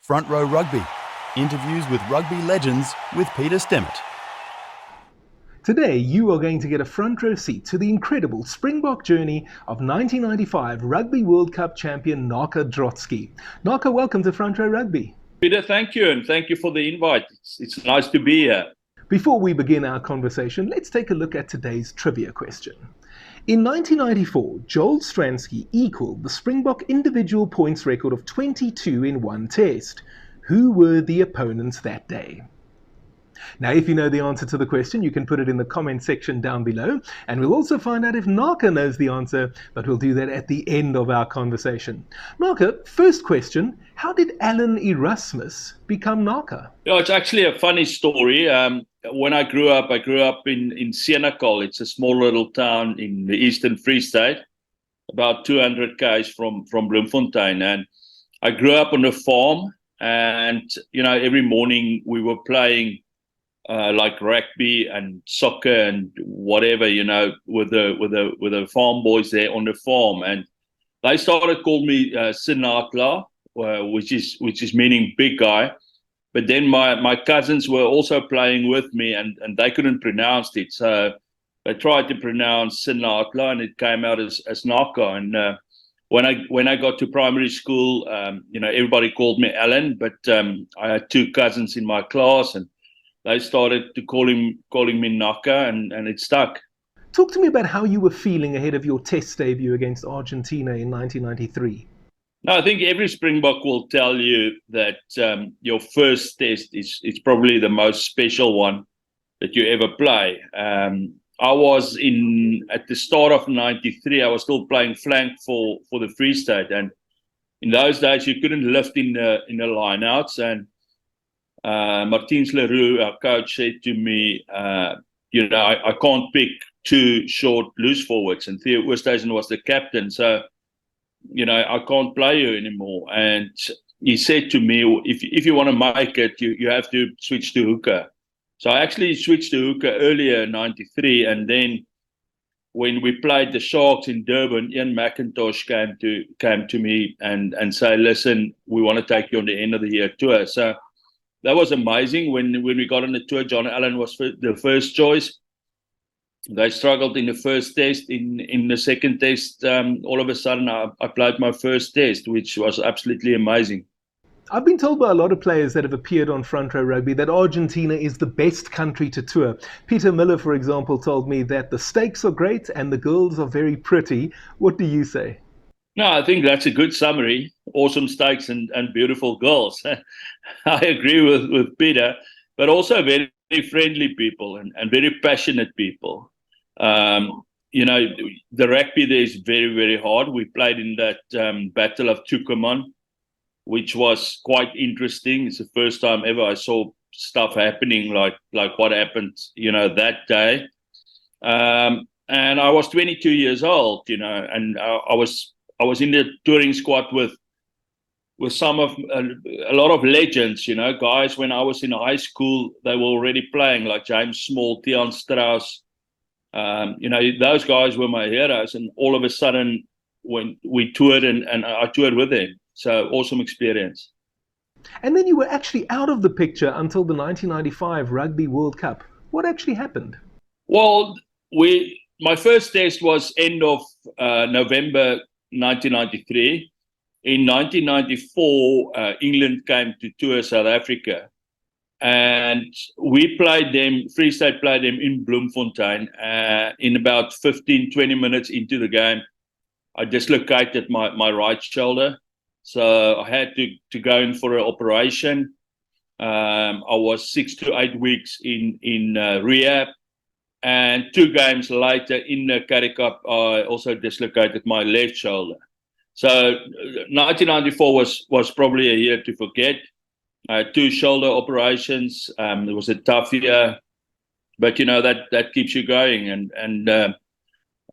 Front Row Rugby. Interviews with rugby legends with Peter Stemmet. Today, you are going to get a front row seat to the incredible Springbok journey of 1995 Rugby World Cup champion Naka Drotské. Naka, welcome to Front Row Rugby. Peter, thank you, and thank you for the invite. It's nice to be here. Before we begin our conversation, let's take a look at today's trivia question. In 1994, Joel Stransky equaled the Springbok individual points record of 22 in one test. Who were the opponents that day? Now, if you know the answer to the question, you can put it in the comment section down below, and we'll also find out if Naka knows the answer, but we'll do that at the end of our conversation. Naka, first question, how did Alan Erasmus become Naka? Yeah, it's actually a funny story. When I grew up in Senekal. It's a small little town in the Eastern Free State, about 200 km from Bloemfontein, and I grew up on a farm, and every morning we were playing like rugby and soccer and whatever, with the farm boys there on the farm, and they started calling me Sinatla, which is meaning big guy. But then my cousins were also playing with me, and they couldn't pronounce it, so they tried to pronounce Sinatla, and it came out as Naka. And when I got to primary school, everybody called me Alan, but I had two cousins in my class, and they started to calling me Naka, and it stuck. Talk to me about how you were feeling ahead of your test debut against Argentina in 1993. No, I think every Springbok will tell you that your first test is probably the most special one that you ever play. I was at the start of '93. I was still playing flank for the Free State, and in those days you couldn't lift in the lineouts, and Martins Leroux, our coach, said to me, I can't pick two short loose forwards, and Theo Oosthuizen was the captain, so I can't play you anymore. And he said to me, if you want to make it, you have to switch to hooker. So I actually switched to hooker earlier in '93, and then when we played the Sharks in Durban, Ian McIntosh came to me and said, listen, we want to take you on the end of the year tour. So that was amazing. When we got on the tour, John Allen was the first choice. They struggled in the first test. In the second test, all of a sudden, I played my first test, which was absolutely amazing. I've been told by a lot of players that have appeared on Front Row Rugby that Argentina is the best country to tour. Peter Miller, for example, told me that the steaks are great and the girls are very pretty. What do you say? No, I think that's a good summary. Awesome steaks and beautiful girls. I agree with Peter, but also very friendly people and very passionate people. The rugby there is very, very hard. We played in that Battle of Tucumán, which was quite interesting. It's the first time ever I saw stuff happening like what happened, that day. And I was 22 years old, and I was in the touring squad with some of a lot of legends, guys. When I was in high school, they were already playing, like James Small, Tian Strauss. Those guys were my heroes, and all of a sudden, when we toured and I toured with them, so awesome experience. And then you were actually out of the picture until the 1995 Rugby World Cup. What actually happened? Well, my first test was end of November 1993. In 1994, England came to tour South Africa, and we played them. Free State played them in Bloemfontein. In about 15-20 minutes into the game, I dislocated my right shoulder, so I had to go in for an operation. I was 6 to 8 weeks in rehab, and 2 games later in the Currie Cup, I also dislocated my left shoulder. So 1994 was probably a year to forget. I had 2 shoulder operations. It was a tough year, but that keeps you going, and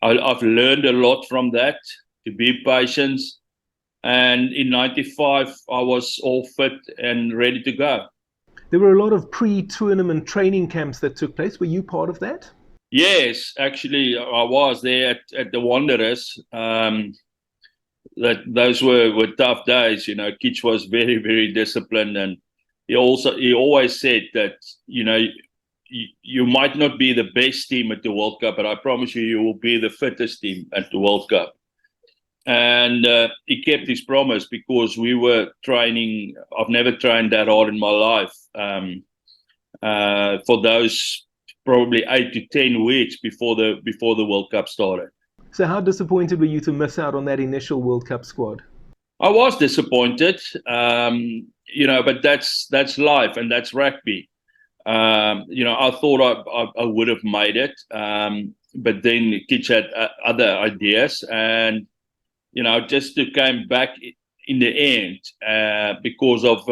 I've learned a lot from that, to be patient. And in '95, I was all fit and ready to go. There were a lot of pre-tournament training camps that took place. Were you part of that? Yes, actually, I was there at the Wanderers. those were tough days. Kitch was very, very disciplined, and he always said that you might not be the best team at the World Cup, but I promise you will be the fittest team at the World Cup. And he kept his promise, because we were training. I've never trained that hard in my life for those probably 8 to 10 weeks before the World Cup started. So how disappointed were you to miss out on that initial World Cup squad? I was disappointed, but that's life and that's rugby. I thought I would have made it, but then Kitch had other ideas, and just to came back in the end because of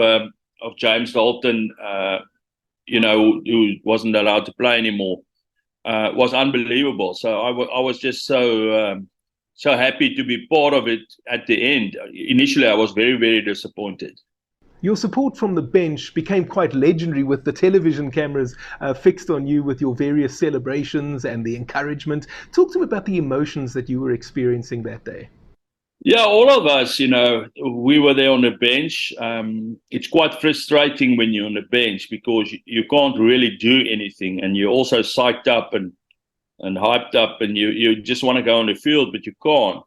James Dalton, who wasn't allowed to play anymore, was unbelievable. So I was just so happy to be part of it at the end. Initially, I was very, very disappointed. Your support from the bench became quite legendary, with the television cameras fixed on you with your various celebrations and the encouragement. Talk to me about the emotions that you were experiencing that day. Yeah, all of us, we were there on the bench. It's quite frustrating when you're on the bench, because you can't really do anything, and you're also psyched up and hyped up, and you just want to go on the field, but you can't.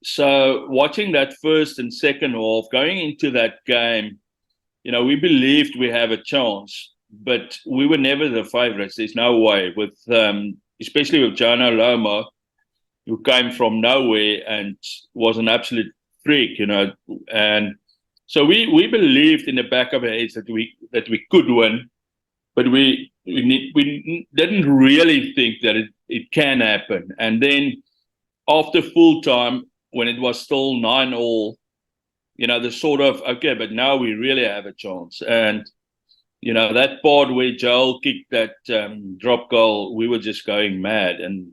So watching that first and second half, going into that game, we believed we have a chance, but we were never the favourites. There's no way, with especially with Jonah Lomo, who came from nowhere and was an absolute freak, and so we believed in the back of our heads that we could win, but we didn't really think that it can happen. And then after full time, when it was still 9-9, the sort of, okay, but now we really have a chance. And that part where Joel kicked that drop goal, we were just going mad, and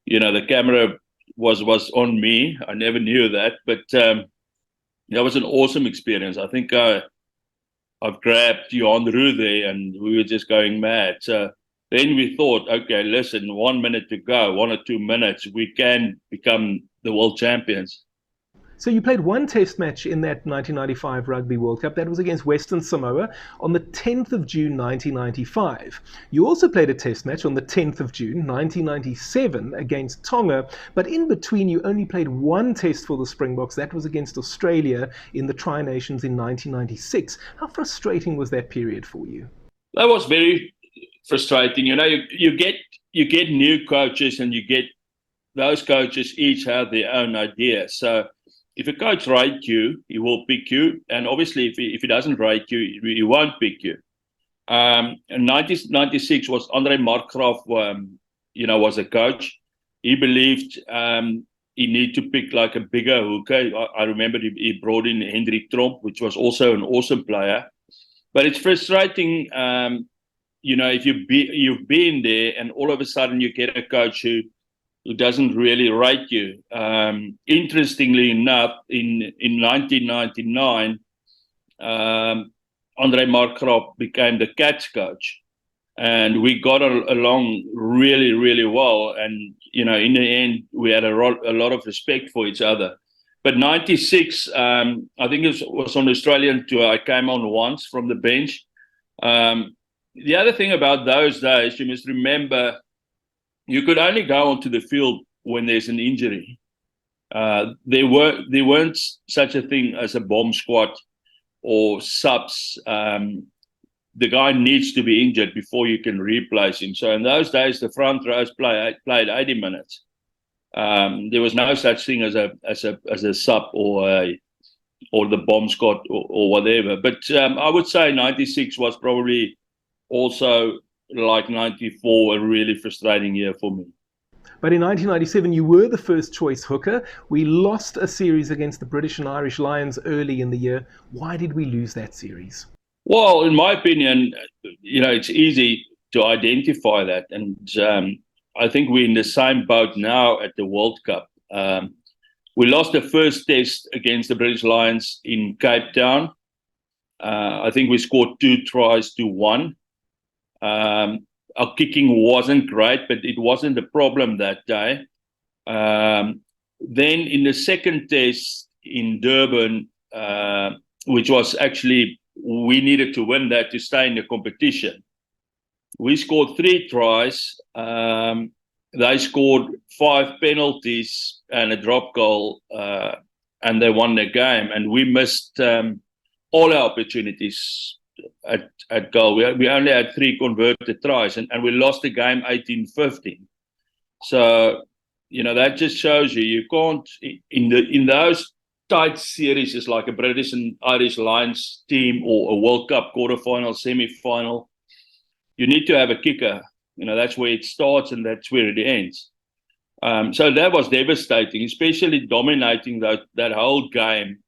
the camera was on me. I never knew that, but that was an awesome experience. I think I've grabbed Johan Roux there, and we were just going mad. So then we thought, okay, listen, 1 minute to go, 1 or 2 minutes, we can become the world champions. So you played one test match in that 1995 Rugby World Cup. That was against Western Samoa on the 10th of June 1995. You also played a test match on the 10th of June 1997 against Tonga, but in between you only played one test for the Springboks. That was against Australia in the Tri-Nations in 1996. How frustrating was that period for you? That was very frustrating. You get new coaches, and those coaches each have their own ideas. So if a coach rates you, he will pick you. And obviously, if he doesn't rate you, he won't pick you. In 1996 was Andre Markgraf, was a coach. He believed he needed to pick like a bigger hooker. I remember he brought in Hendrik Tromp, which was also an awesome player. But it's frustrating, if you've been there and all of a sudden you get a coach who doesn't really rate you. Interestingly enough, in 1999, Andre Markgraf became the Cats coach, and we got along really, really well. And in the end, we had a lot of respect for each other. But 96, I think it was on the Australian tour. I came on once from the bench. The other thing about those days, you must remember, you could only go onto the field when there's an injury. There weren't such a thing as a bomb squad or subs. The guy needs to be injured before you can replace him. So in those days, the front rows played 80 minutes. There was no such thing as a sub or the bomb squad or whatever. But I would say 96 was probably also, like 94, a really frustrating year for me. But in 1997, you were the first choice hooker. We lost a series against the British and Irish Lions early in the year. Why did we lose that series? Well, in my opinion, it's easy to identify that. And I think we're in the same boat now at the World Cup. We lost the first test against the British Lions in Cape Town. I think we scored 2 tries to 1. Our kicking wasn't great, but it wasn't a problem that day. then in the second test in Durban, which was actually, we needed to win that to stay in the competition. We scored 3 tries. They scored 5 penalties and a drop goal, and they won the game. And we missed all our opportunities at goal. We only had 3 converted tries, and we lost the game 18-15. So, that just shows you can't, in those tight series, it's like a British and Irish Lions team or a World Cup quarterfinal, semi-final. You need to have a kicker. That's where it starts and that's where it ends. So that was devastating, especially dominating that whole game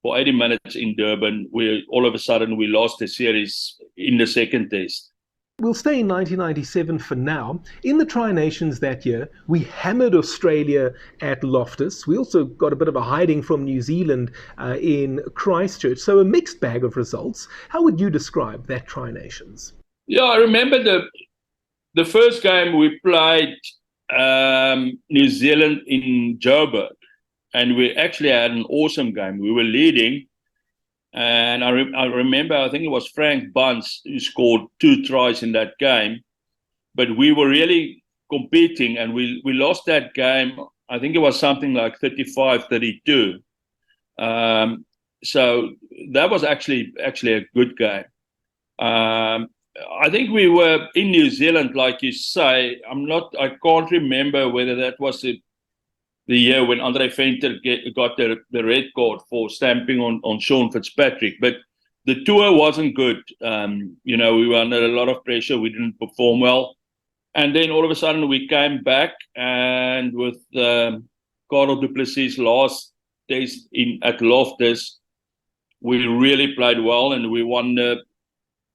for 80 minutes in Durban, where all of a sudden we lost the series in the second test. We'll stay in 1997 for now. In the Tri-Nations that year, we hammered Australia at Loftus. We also got a bit of a hiding from New Zealand in Christchurch. So a mixed bag of results. How would you describe that Tri-Nations? Yeah, I remember the first game we played New Zealand in Joburg, and we actually had an awesome game. We were leading, and I remember, I think it was Frank Bunce who scored 2 tries in that game, but we were really competing, and we lost that game. I think it was something like 35-32. So that was actually a good game. I think we were in New Zealand, like you say. I can't remember whether that was the year when Andre Venter got the red card for stamping on Sean Fitzpatrick. But the tour wasn't good. We were under a lot of pressure. We didn't perform well. And then all of a sudden we came back, and with Carl du Plessis' last test at Loftus, we really played well, and we won the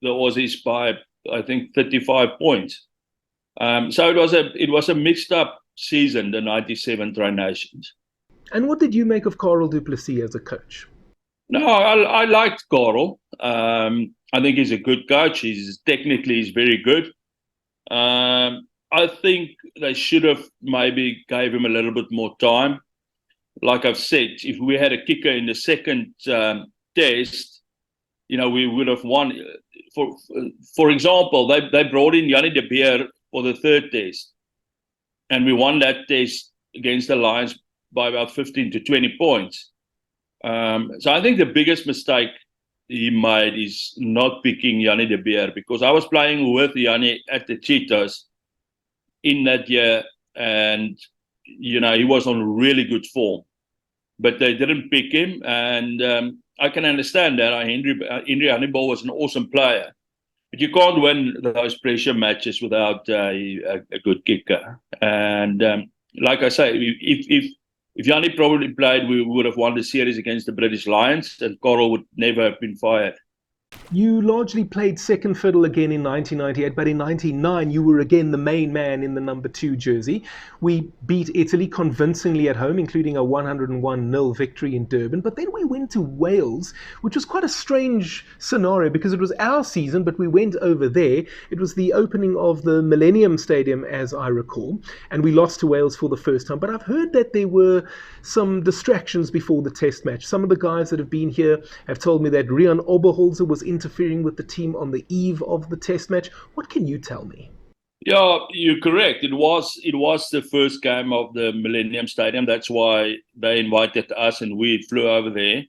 Aussies by, I think, 35 points. So it was a mixed up season, the 97 Tri-Nations. And what did you make of Carl du Plessis as a coach? No, I liked Carl. I think he's a good coach. Technically he's very good. I think they should have maybe gave him a little bit more time. Like I've said, if we had a kicker in the second test, we would have won. For example, they brought in Jannie de Beer for the third test, and we won that test against the Lions by about 15 to 20 points. So I think the biggest mistake he made is not picking Jannie de Beer, because I was playing with Jannie at the Cheetahs in that year, and he was on really good form, but they didn't pick him, and I can understand that. Henry Honeyball was an awesome player, but you can't win those pressure matches without a good kicker. And like I say, if Jannie probably played, we would have won the series against the British Lions, and Carl would never have been fired. You largely played second fiddle again in 1998, but in 1999 you were again the main man in the number 2 jersey. We beat Italy convincingly at home, including a 101-0 victory in Durban. But then we went to Wales, which was quite a strange scenario because it was our season, but we went over there. It was the opening of the Millennium Stadium, as I recall, and we lost to Wales for the first time. But I've heard that there were some distractions before the test match. Some of the guys that have been here have told me that Rian Oberholzer was interfering with the team on the eve of the test match. What can you tell me? Yeah, you're correct. It was the first game of the Millennium Stadium. That's why they invited us and we flew over there.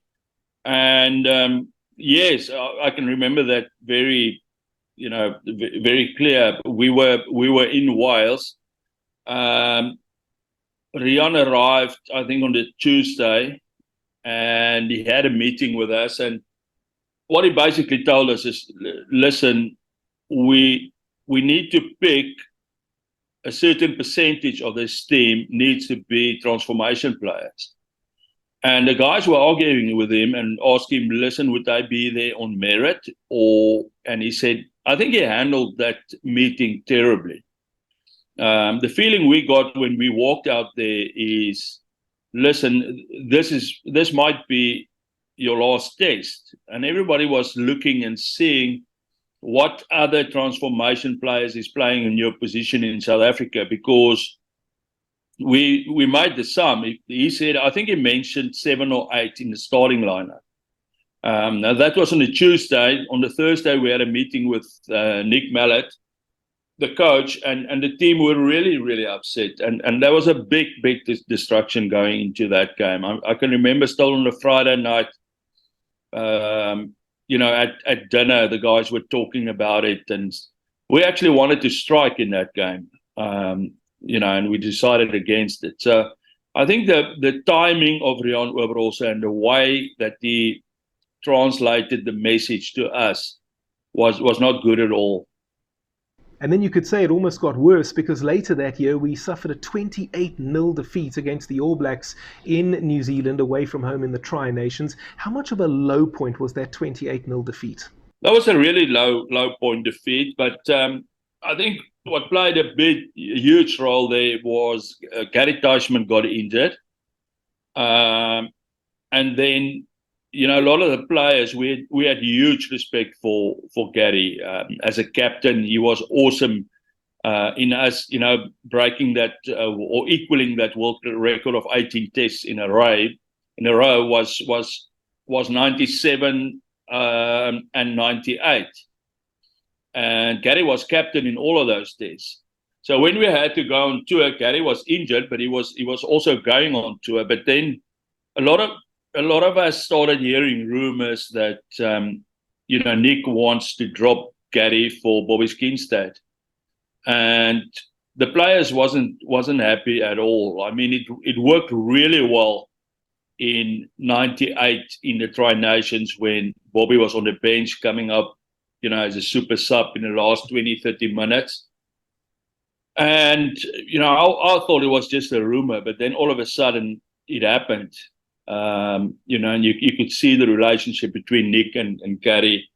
And yes, I can remember that very clear. We were in Wales. Rian arrived, I think, on the Tuesday, and he had a meeting with us, and what he basically told us is, listen, we need to pick a certain percentage of this team needs to be transformation players. And the guys were arguing with him and asked him, listen, would they be there on merit? And he said, I think he handled that meeting terribly. The feeling we got when we walked out there is, listen, this might be your last test. And everybody was looking and seeing what other transformation players is playing in your position in South Africa, because we made the sum. He said, I think he mentioned 7 or 8 in the starting lineup. Now that was on a Tuesday. On the Thursday, we had a meeting with Nick Mallet, the coach, and the team were really, really upset. And there was a big destruction going into that game. I can remember still on a Friday night, at dinner, the guys were talking about it, and we actually wanted to strike in that game, and we decided against it. So I think the timing of Riaan Oberholzer and the way that he translated the message to us was not good at all. And then you could say it almost got worse, because later that year we suffered a 28-0 defeat against the All Blacks in New Zealand, away from home in the Tri-Nations. How much of a low point was that 28-0 defeat? That was a really low point defeat, but I think what played a huge role there was Gary Teichmann got injured. And then, a lot of the players, we had huge respect for Gary. As a captain, he was awesome in us, breaking that or equaling that world record of 18 tests in a row was 97 and 98. And Gary was captain in all of those tests. So when we had to go on tour, Gary was injured, but he was also going on tour. But then a lot of us started hearing rumors that Nick wants to drop Gary for Bobby Skinstad, and the players wasn't happy at all. I mean, it worked really well in '98 in the Tri-Nations when Bobby was on the bench coming up, as a super sub in the last 20-30 minutes. And I thought it was just a rumor, but then all of a sudden it happened. And you could see the relationship between Nick and Gary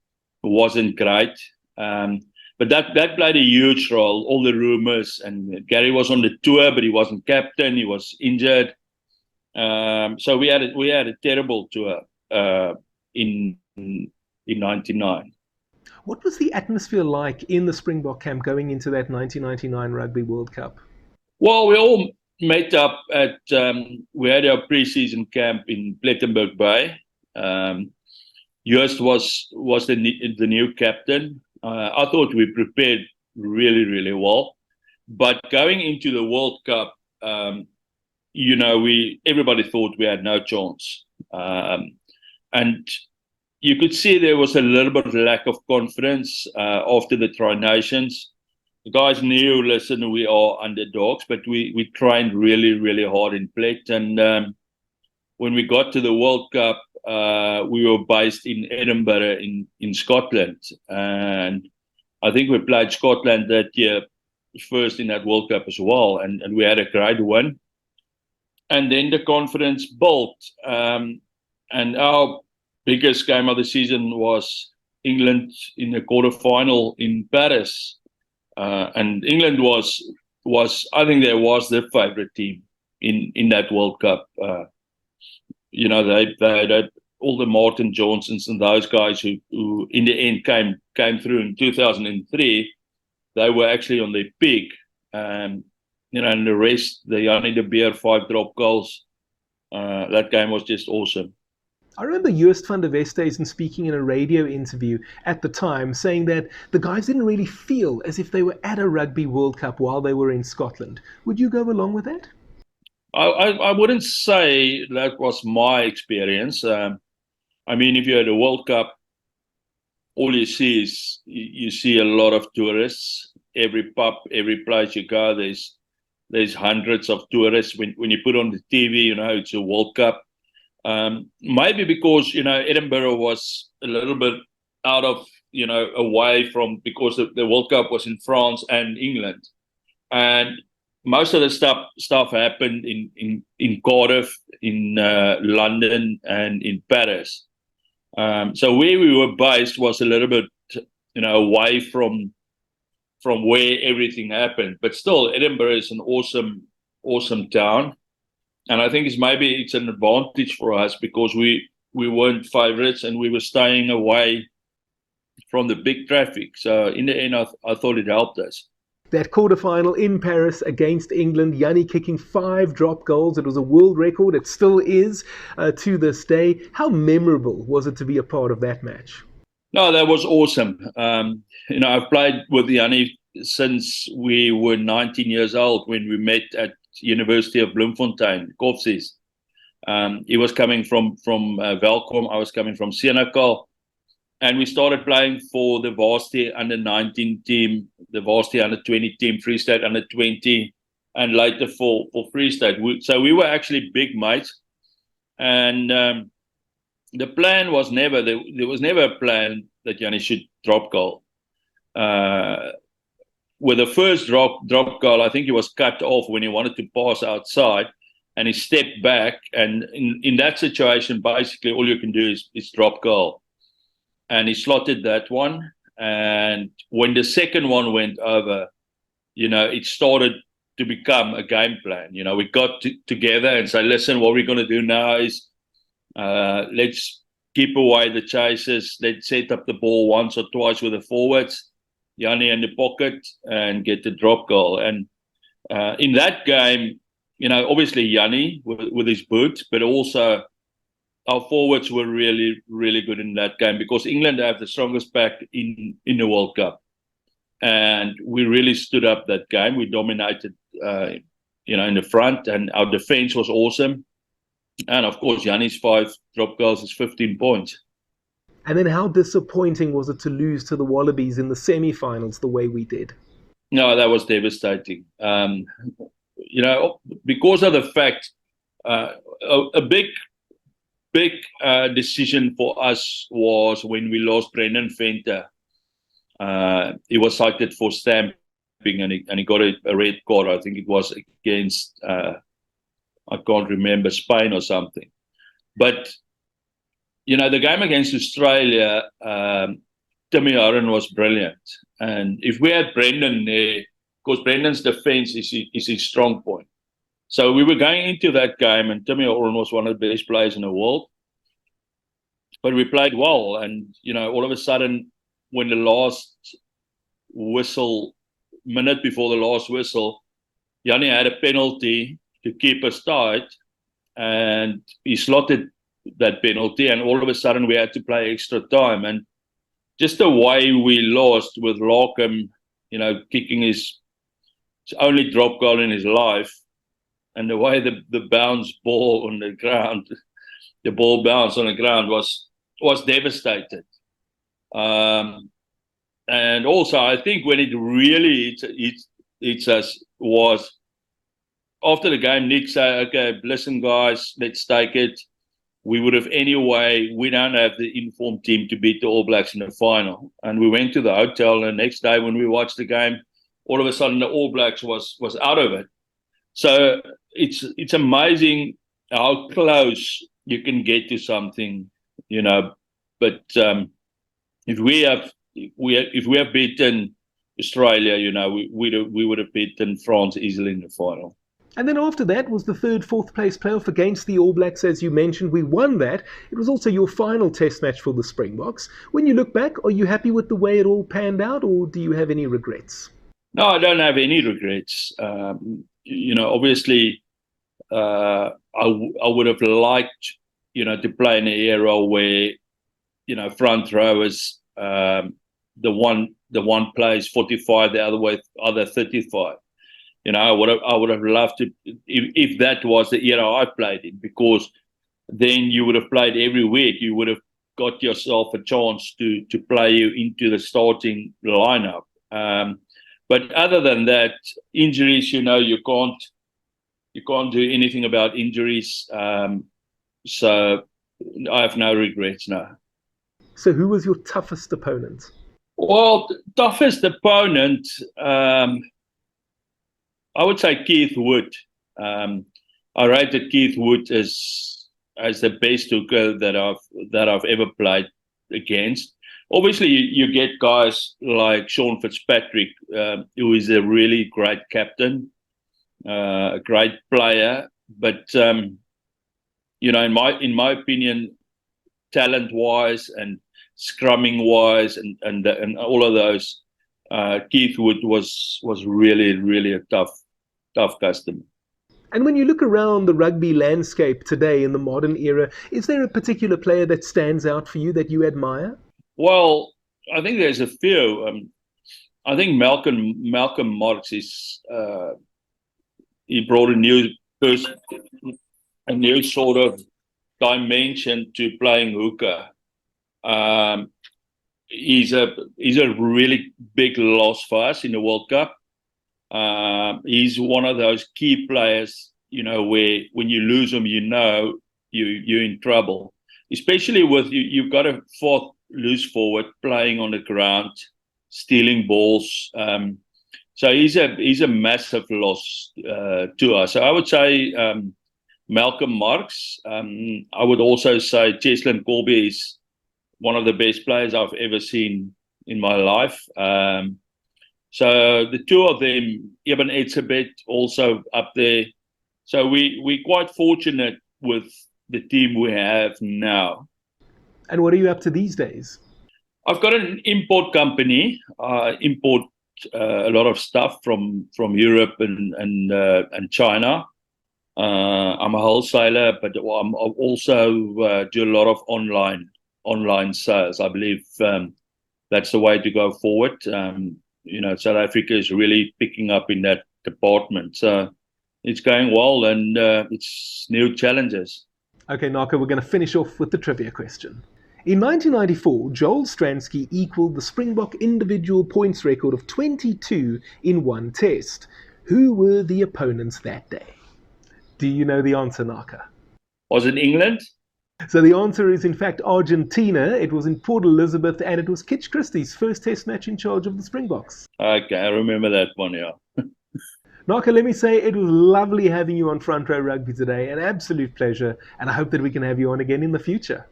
wasn't great. But that played a huge role, all the rumors. And Gary was on the tour, but he wasn't captain. He was injured. So we had a terrible tour in '99. What was the atmosphere like in the Springbok camp going into that 1999 Rugby World Cup? Well, we all met up at we had our pre-season camp in Plettenberg Bay. Joost was the new captain. I thought we prepared really, really well, but going into the World Cup, everybody thought we had no chance, and you could see there was a little bit of lack of confidence after the Tri-Nations. The guys knew, listen, we are underdogs, but we trained really, really hard in Plet. And when we got to the World Cup, we were based in Edinburgh in Scotland. And I think we played Scotland that year first in that World Cup as well. And we had a great win. And then the confidence built. And our biggest game of the season was England in the quarterfinal in Paris. And England was I think they was the favourite team in that World Cup. They had all the Martin Johnsons and those guys who in the end came through in 2003. They were actually on their peak, and the rest, the Jannie de Beer 5 drop goals. That game was just awesome. I remember Joost van der Westhuizen speaking in a radio interview at the time, saying that the guys didn't really feel as if they were at a Rugby World Cup while they were in Scotland. Would you go along with that? I wouldn't say that was my experience. If you're at a World Cup, all you see is you see a lot of tourists. Every pub, every place you go, there's hundreds of tourists. When you put on the TV, it's a World Cup. Maybe because Edinburgh was a little bit out of away from, because the World Cup was in France and England, and most of the stuff happened in Cardiff, in London, and in Paris. So where we were based was a little bit away from where everything happened, but still Edinburgh is an awesome town. And I think it's an advantage for us because we weren't favourites and we were staying away from the big traffic. So in the end, I thought it helped us. That quarterfinal in Paris against England, Yanni kicking 5 drop goals. It was a world record. It still is to this day. How memorable was it to be a part of that match? No, that was awesome. I've played with Yanni since we were 19 years old when we met at University of Bloemfontein, Korpsies. He was coming from Welkom. I was coming from Senekal. And we started playing for the varsity under-19 team, the varsity under-20 team, Free State under-20, and later for Free State. So we were actually big mates. And the plan was never, there was never a plan that Yanni should drop goal. With the first drop goal, I think he was cut off when he wanted to pass outside, and he stepped back. And in that situation, basically all you can do is drop goal. And he slotted that one. And when the second one went over, it started to become a game plan. We got together and said, listen, what we're going to do now is let's keep away the chasers. Let's set up the ball once or twice with the forwards, Yanni in the pocket, and get the drop goal. And in that game, obviously Yanni with his boot, but also our forwards were really, really good in that game because England have the strongest back in the World Cup. And we really stood up that game. We dominated, in the front, and our defense was awesome. And of course, Yanni's 5 drop goals is 15 points. And then how disappointing was it to lose to the Wallabies in the semi-finals the way we did? No, that was devastating. Because of the fact, a big decision for us was when we lost Brendan Venter. He was cited for stamping and he got a red card. I think it was against, I can't remember, Spain or something. But, the game against Australia, Timmy Horan was brilliant. And if we had Brendan there, because Brendan's defense is his strong point. So we were going into that game, and Timmy Horan was one of the best players in the world. But we played well, and all of a sudden, when the last whistle, minute before the last whistle, Yanni had a penalty to keep us tight, and he slotted that penalty, and all of a sudden we had to play extra time. And just the way we lost with Larkham, kicking his only drop goal in his life, and the way the bounce ball on the ground, the ball bounced on the ground was devastated. And also, I think when it really hits us was after the game. Nick said, "Okay, listen, guys, let's take it. We would have anyway. We don't have the informed team to beat the All Blacks in the final." And we went to the hotel, and the next day when we watched the game, all of a sudden the All Blacks was out of it. So it's amazing how close you can get to something, But if we have beaten Australia, we would have beaten France easily in the final. And then after that was the 3rd, 4th place playoff against the All Blacks, as you mentioned. We won that. It was also your final test match for the Springboks. When you look back, are you happy with the way it all panned out, or do you have any regrets? No, I don't have any regrets. Obviously, I would have liked, to play in an era where, front row is the one plays 45, the other 35. I would have loved to, if that was the era I played in, because then you would have played every week. You would have got yourself a chance to play you into the starting lineup. But other than that, injuries, you can't do anything about injuries. So I have no regrets now. So who was your toughest opponent? Well, toughest opponent, I would say Keith Wood. I rated Keith Wood as the best hooker that I've ever played against. Obviously, you get guys like Sean Fitzpatrick, who is a really great captain, a great player. But in my opinion, talent-wise and scrumming-wise and all of those, Keith Wood was really a tough customer. And when you look around the rugby landscape today in the modern era, is there a particular player that stands out for you that you admire? Well, I think there's a few. I think Malcolm Marx is he brought a new sort of dimension to playing hooker. He's a really big loss for us in the World Cup. He's one of those key players, where when you lose him, you're in trouble. Especially with you've got a fourth loose forward playing on the ground, stealing balls. So he's a massive loss to us. So I would say Malcolm Marx. I would also say Cheslin Colby is one of the best players I've ever seen in my life. So the two of them, Eben Etzebeth also up there. So we're quite fortunate with the team we have now. And what are you up to these days? I've got an import company. I import a lot of stuff from Europe and China. I'm a wholesaler, but I'm also do a lot of online sales. I believe that's the way to go forward. South Africa is really picking up in that department. So it's going well, and it's new challenges. Okay, Naka, we're going to finish off with the trivia question. In 1994, Joel Stransky equaled the Springbok individual points record of 22 in one test. Who were the opponents that day? Do you know the answer, Naka? Was it England? So the answer is in fact Argentina. It was in Port Elizabeth, and it was Kitch Christie's first test match in charge of the Springboks. Okay, I remember that one, yeah. Naka, let me say it was lovely having you on Front Row Rugby today. An absolute pleasure, and I hope that we can have you on again in the future.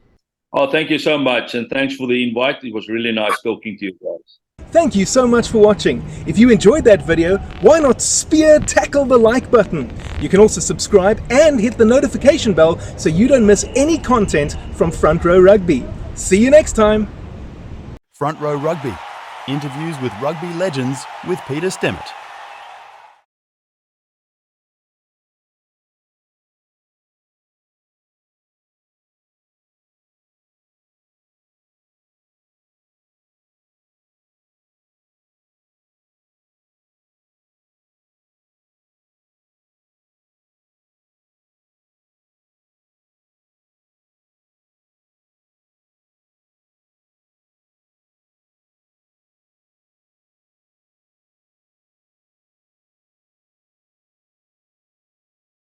Oh, thank you so much, and thanks for the invite. It was really nice talking to you guys. Thank you so much for watching. If you enjoyed that video, why not tackle the like button? You can also subscribe and hit the notification bell so you don't miss any content from Front Row Rugby. See you next time. Front Row Rugby. Interviews with rugby legends with Peter Stemmet.